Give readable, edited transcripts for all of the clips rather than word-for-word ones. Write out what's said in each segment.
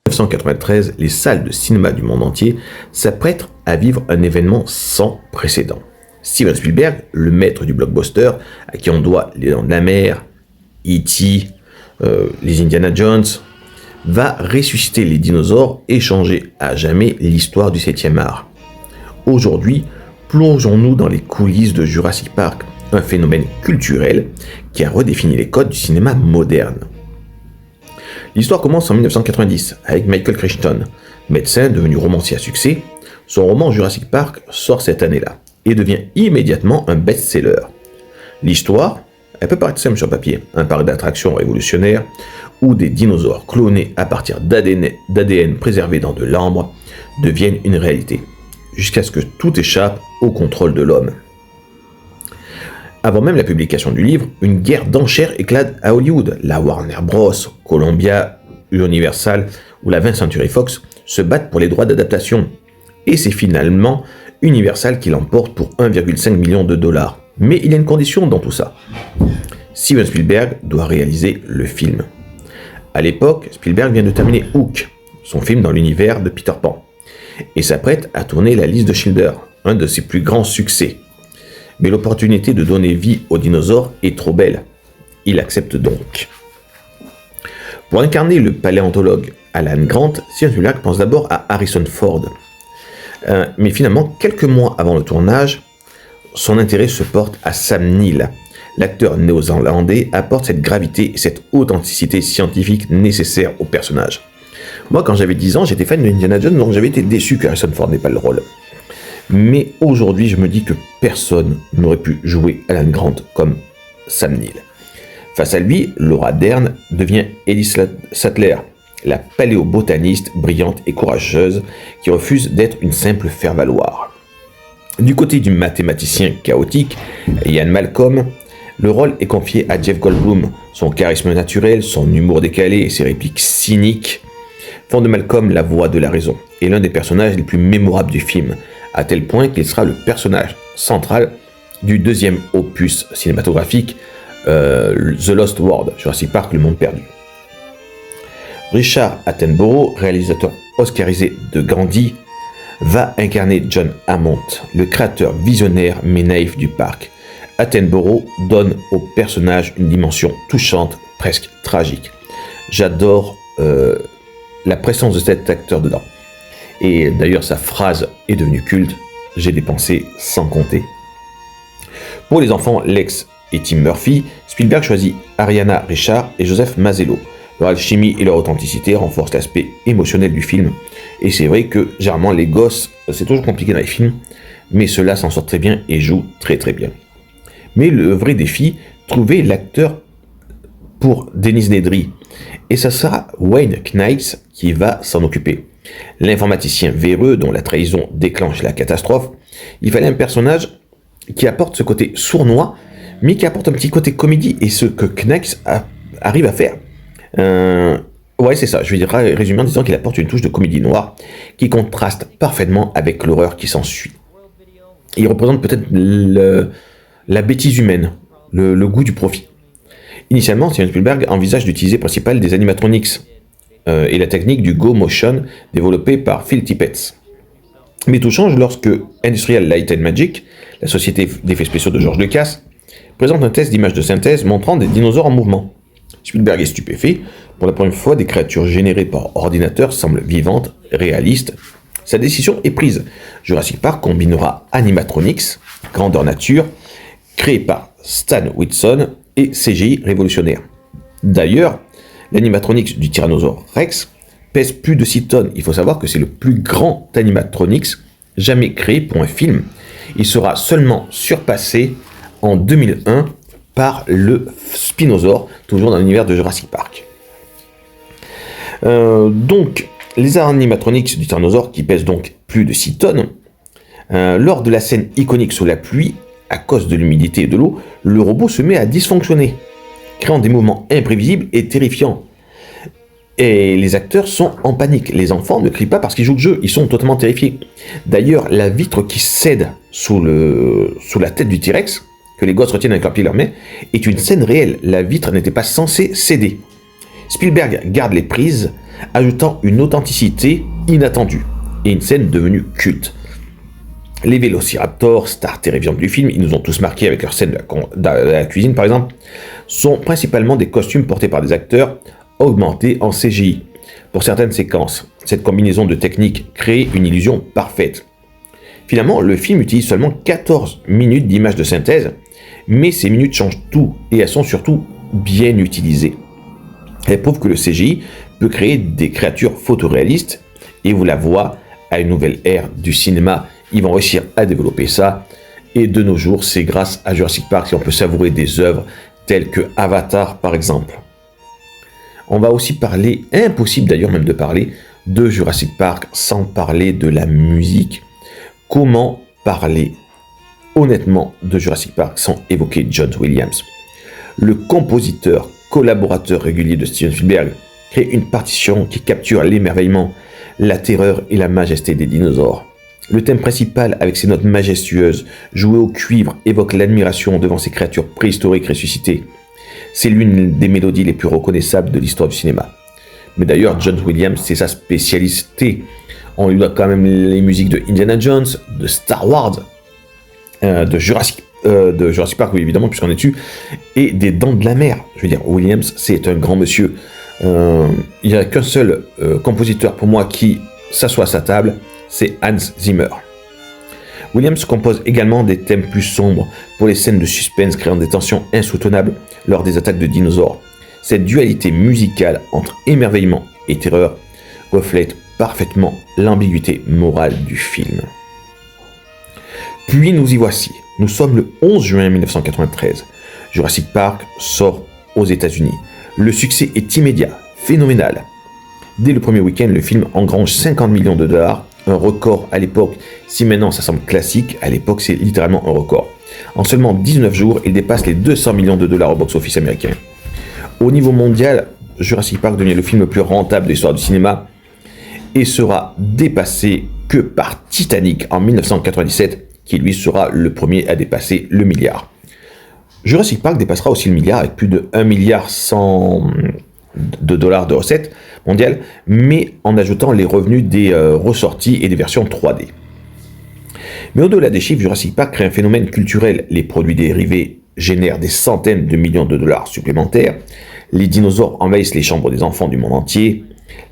1993, les salles de cinéma du monde entier s'apprêtent à vivre un événement sans précédent. Steven Spielberg, le maître du blockbuster, à qui on doit Les Dents de la Mer, E.T., les Indiana Jones, va ressusciter les dinosaures et changer à jamais l'histoire du 7e art. Aujourd'hui, plongeons-nous dans les coulisses de Jurassic Park, un phénomène culturel qui a redéfini les codes du cinéma moderne. L'histoire commence en 1990 avec Michael Crichton, médecin devenu romancier à succès. Son roman Jurassic Park sort cette année-là et devient immédiatement un best-seller. L'histoire, elle peut paraître simple sur papier, un parc d'attractions révolutionnaire où des dinosaures clonés à partir d'ADN préservé dans de l'ambre deviennent une réalité, jusqu'à ce que tout échappe au contrôle de l'homme. Avant même la publication du livre, une guerre d'enchères éclate à Hollywood. La Warner Bros, Columbia, Universal ou la 20th Century Fox se battent pour les droits d'adaptation. Et c'est finalement Universal qui l'emporte pour 1,5 million de dollars. Mais il y a une condition dans tout ça. Steven Spielberg doit réaliser le film. À l'époque, Spielberg vient de terminer Hook, son film dans l'univers de Peter Pan, et s'apprête à tourner La Liste de Schindler, un de ses plus grands succès. Mais l'opportunité de donner vie aux dinosaures est trop belle. Il accepte donc. Pour incarner le paléontologue Alan Grant, Steven Spielberg pense d'abord à Harrison Ford. Mais finalement, quelques mois avant le tournage, son intérêt se porte à Sam Neill. L'acteur néo-zélandais apporte cette gravité et cette authenticité scientifique nécessaire au personnage. Moi, quand j'avais 10 ans, j'étais fan de Indiana Jones, donc j'avais été déçu que Harrison Ford n'ait pas le rôle. Mais aujourd'hui, je me dis que personne n'aurait pu jouer Alan Grant comme Sam Neill. Face à lui, Laura Dern devient Ellie Sattler, la paléobotaniste brillante et courageuse qui refuse d'être une simple faire-valoir. Du côté du mathématicien chaotique, Ian Malcolm, le rôle est confié à Jeff Goldblum. Son charisme naturel, son humour décalé et ses répliques cyniques font de Malcolm la voix de la raison et l'un des personnages les plus mémorables du film, à tel point qu'il sera le personnage central du deuxième opus cinématographique, The Lost World, Jurassic Park, le monde perdu. Richard Attenborough, réalisateur oscarisé de Gandhi, va incarner John Hammond, le créateur visionnaire mais naïf du parc. Attenborough donne au personnage une dimension touchante, presque tragique. J'adore la présence de cet acteur dedans. Et d'ailleurs, sa phrase est devenue culte. J'ai dépensé sans compter. Pour les enfants Lex et Tim Murphy, Spielberg choisit Ariana Richard et Joseph Mazzello. Leur alchimie et leur authenticité renforcent l'aspect émotionnel du film. Et c'est vrai que, généralement, les gosses, c'est toujours compliqué dans les films, mais ceux-là s'en sortent très bien et jouent très très bien. Mais le vrai défi, trouver l'acteur pour Dennis Nedry. Et ça sera Wayne Knights qui va s'en occuper. L'informaticien véreux dont la trahison déclenche la catastrophe, il fallait un personnage qui apporte ce côté sournois, mais qui apporte un petit côté comédie, et ce que Knights arrive à faire. Ouais, c'est ça, je vais résumer en disant qu'il apporte une touche de comédie noire qui contraste parfaitement avec l'horreur qui s'ensuit. Il représente peut-être la bêtise humaine, le goût du profit. Initialement, Steven Spielberg envisage d'utiliser principalement des animatronics et la technique du Go Motion développée par Phil Tippett. Mais tout change lorsque Industrial Light and Magic, la société d'effets spéciaux de George Lucas, présente un test d'image de synthèse montrant des dinosaures en mouvement. Spielberg est stupéfait. Pour la première fois, des créatures générées par ordinateur semblent vivantes, réalistes. Sa décision est prise. Jurassic Park combinera animatronics, grandeur nature, créé par Stan Winston, et CGI révolutionnaire. D'ailleurs, l'animatronics du Tyrannosaure Rex pèse plus de 6 tonnes. Il faut savoir que c'est le plus grand animatronics jamais créé pour un film. Il sera seulement surpassé en 2001 par le Spinosaure, toujours dans l'univers de Jurassic Park. Donc, les animatronics du Tyrannosaure, qui pèsent donc plus de 6 tonnes, lors de la scène iconique sous la pluie, à cause de l'humidité et de l'eau, le robot se met à dysfonctionner, créant des mouvements imprévisibles et terrifiants. Et les acteurs sont en panique. Les enfants ne crient pas parce qu'ils jouent le jeu, ils sont totalement terrifiés. D'ailleurs, la vitre qui cède sous la tête du T-Rex, que les gosses retiennent avec leur pied et leurs mains, est une scène réelle. La vitre n'était pas censée céder. Spielberg garde les prises ajoutant une authenticité inattendue et une scène devenue culte. Les vélociraptors, stars terrifiantes du film, ils nous ont tous marqués avec leur scène de la cuisine par exemple, sont principalement des costumes portés par des acteurs augmentés en CGI. Pour certaines séquences, cette combinaison de techniques crée une illusion parfaite. Finalement, le film utilise seulement 14 minutes d'images de synthèse, mais ces minutes changent tout et elles sont surtout bien utilisées. Elles prouvent que le CGI peut créer des créatures photoréalistes et vous la voyez à une nouvelle ère du cinéma. Ils vont réussir à développer ça et de nos jours, c'est grâce à Jurassic Park qu'on peut savourer des œuvres telles que Avatar par exemple. On va aussi parler, impossible d'ailleurs même de parler, de Jurassic Park sans parler de la musique. Comment parler honnêtement de Jurassic Park sans évoquer John Williams? Le compositeur, collaborateur régulier de Steven Spielberg, crée une partition qui capture l'émerveillement, la terreur et la majesté des dinosaures. Le thème principal, avec ses notes majestueuses, jouées au cuivre, évoque l'admiration devant ces créatures préhistoriques ressuscitées. C'est l'une des mélodies les plus reconnaissables de l'histoire du cinéma. Mais d'ailleurs, John Williams, c'est sa spécialité. On lui doit quand même les musiques de Indiana Jones, de Star Wars, de Jurassic Park, oui, évidemment, puisqu'on est dessus, et des Dents de la Mer. Je veux dire, Williams, c'est un grand monsieur. Il n'y a qu'un seul compositeur pour moi qui s'assoit à sa table, c'est Hans Zimmer. Williams compose également des thèmes plus sombres pour les scènes de suspense, créant des tensions insoutenables lors des attaques de dinosaures. Cette dualité musicale entre émerveillement et terreur reflète parfaitement l'ambiguïté morale du film. Puis nous y voici. Nous sommes le 11 juin 1993. Jurassic Park sort aux États-Unis. Le succès est immédiat, phénoménal. Dès le premier week-end, le film engrange 50 millions de dollars, un record à l'époque. Si maintenant ça semble classique, à l'époque c'est littéralement un record. En seulement 19 jours, il dépasse les 200 millions de dollars au box-office américain. Au niveau mondial, Jurassic Park devient le film le plus rentable de l'histoire du cinéma et sera dépassé que par Titanic en 1997, qui lui sera le premier à dépasser le milliard. Jurassic Park dépassera aussi le milliard avec plus de 1,1 milliard de dollars de recettes mondiales, mais en ajoutant les revenus des ressorties et des versions 3D. Mais au-delà des chiffres, Jurassic Park crée un phénomène culturel. Les produits dérivés génèrent des centaines de millions de dollars supplémentaires. Les dinosaures envahissent les chambres des enfants du monde entier.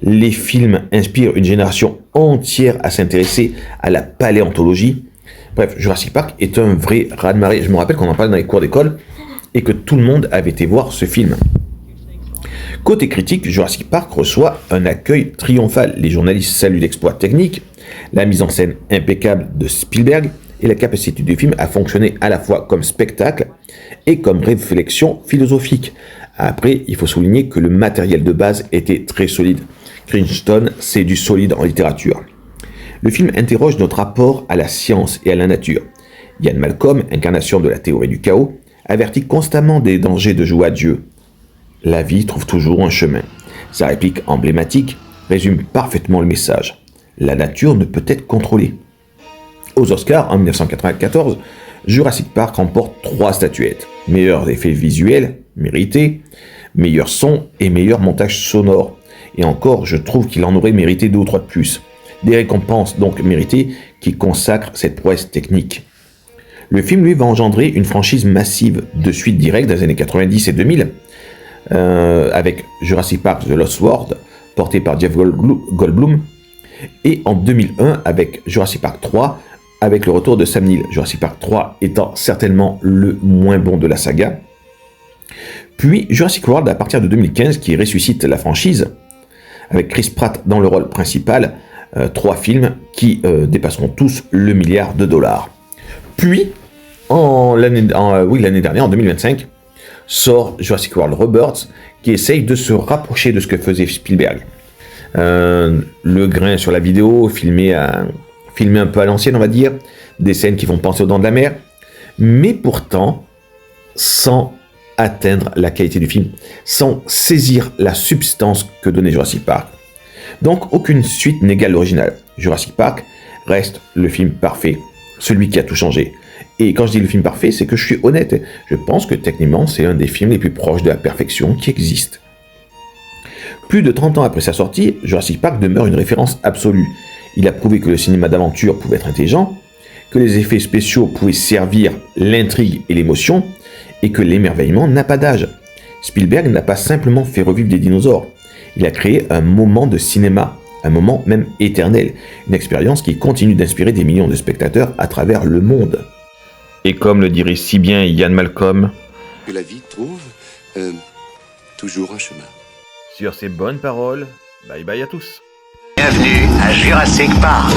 Les films inspirent une génération entière à s'intéresser à la paléontologie. Bref, Jurassic Park est un vrai raz-de-marée. Je me rappelle qu'on en parlait dans les cours d'école et que tout le monde avait été voir ce film. Côté critique, Jurassic Park reçoit un accueil triomphal. Les journalistes saluent l'exploit technique, la mise en scène impeccable de Spielberg et la capacité du film à fonctionner à la fois comme spectacle et comme réflexion philosophique. Après, il faut souligner que le matériel de base était très solide. Crichton, c'est du solide en littérature. Le film interroge notre rapport à la science et à la nature. Ian Malcolm, incarnation de la théorie du chaos, avertit constamment des dangers de jouer à Dieu. La vie trouve toujours un chemin. Sa réplique emblématique résume parfaitement le message. La nature ne peut être contrôlée. Aux Oscars, en 1994, Jurassic Park remporte 3 statuettes. Meilleurs effets visuels, mérité, meilleur son et meilleur montage sonore. Et encore, je trouve qu'il en aurait mérité 2 ou 3 de plus. Des récompenses donc méritées qui consacrent cette prouesse technique. Le film, lui, va engendrer une franchise massive de suites directes dans les années 90 et 2000, avec Jurassic Park The Lost World, porté par Jeff Goldblum, et en 2001 avec Jurassic Park 3, avec le retour de Sam Neill. Jurassic Park 3 étant certainement le moins bon de la saga. Puis Jurassic World à partir de 2015 qui ressuscite la franchise, avec Chris Pratt dans le rôle principal, 3 films qui dépasseront tous le milliard de dollars. Puis, l'année dernière, en 2025, sort Jurassic World Rebirth, qui essaye de se rapprocher de ce que faisait Spielberg. Le grain sur la vidéo, filmé un peu à l'ancienne, on va dire, des scènes qui font penser aux Dents de la Mer, mais pourtant, sans atteindre la qualité du film, sans saisir la substance que donnait Jurassic Park. Donc, aucune suite n'égale l'original. Jurassic Park reste le film parfait, celui qui a tout changé. Et quand je dis le film parfait, c'est que je suis honnête. Je pense que techniquement, c'est un des films les plus proches de la perfection qui existe. Plus de 30 ans après sa sortie, Jurassic Park demeure une référence absolue. Il a prouvé que le cinéma d'aventure pouvait être intelligent, que les effets spéciaux pouvaient servir l'intrigue et l'émotion, et que l'émerveillement n'a pas d'âge. Spielberg n'a pas simplement fait revivre des dinosaures, il a créé un moment de cinéma, un moment même éternel, une expérience qui continue d'inspirer des millions de spectateurs à travers le monde. Et comme le dirait si bien Ian Malcolm, que la vie trouve toujours un chemin. Sur ces bonnes paroles, bye bye à tous. Bienvenue à Jurassic Park.